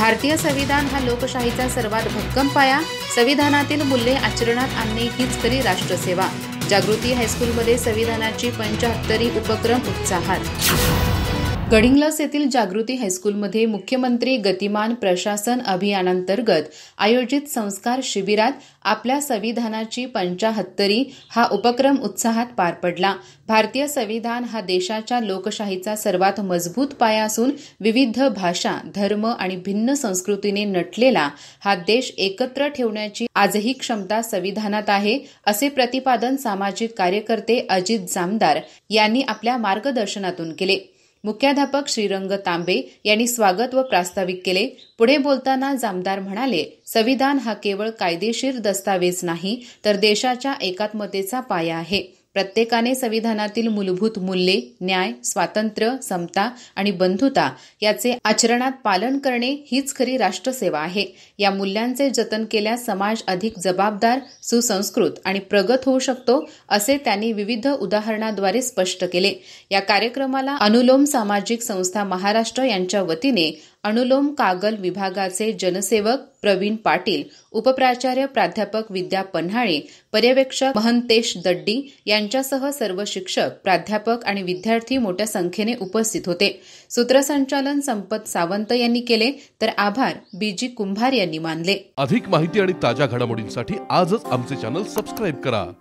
भारतीय संविधान हा लोकशाहीचा सर्वात भक्कम पाया. संविधानातील मूल्ये आचरणात आणणे हीच खरी राष्ट्रसेवा. जागृती हायस्कूलमध्ये संविधानाची 75वी उपक्रम उत्साहात. गडिंग्लज येथील जागृती हायस्कूलमध्ये मुख्यमंत्री गतिमान प्रशासन अभियानांतर्गत आयोजित संस्कार शिबिरात आपल्या संविधानाची 75वी हा उपक्रम उत्साहात पार पडला. भारतीय संविधान हा देशाच्या लोकशाहीचा सर्वात मजबूत पाया असून विविध भाषा, धर्म आणि भिन्न संस्कृतीने नटलेला हा देश एकत्र ठेवण्याची आजही क्षमता संविधानात आहे, असे प्रतिपादन सामाजिक कार्यकर्ते अजित जामदार यांनी आपल्या मार्गदर्शनातून केले. मुख्याध्यापक श्रीरंग तांबे यांनी स्वागत व प्रास्ताविक केले. पुढे बोलताना जामदार म्हणाले, संविधान हा केवळ कायदेशीर दस्तावेज नाही, तर देशाच्या एकात्मतेचा पाया आहे. प्रत्येकाने संविधानातील मूलभूत मूल्ये, न्याय, स्वातंत्र्य, समता आणि बंधुता याचे आचरणात पालन करणे हीच खरी राष्ट्रसेवा आहे. या मूल्यांचे जतन केल्यास समाज अधिक जबाबदार, सुसंस्कृत आणि प्रगत होऊ शकतो, असे त्यांनी विविध उदाहरणाद्वारे स्पष्ट केले. या कार्यक्रमाला अनुलोम सामाजिक संस्था महाराष्ट्र यांच्या वतीने अनुलोम कागल विभागाचे जनसेवक प्रवीण पाटील, उपप्राचार्य प्राध्यापक विद्या पन्हाळे, पर्यवेक्षक महंतेश दड्डी यांच्यासह सर्व शिक्षक, प्राध्यापक आणि विद्यार्थी मोठ्या संख्येने उपस्थित होते. सूत्रसंचालन संपत सावंत यांनी केले, तर आभार बीजी कुंभार यांनी मानले. अधिक माहिती आणि ताज्या घडामोडींसाठी आजच आमचे चॅनल सबस्क्राईब करा.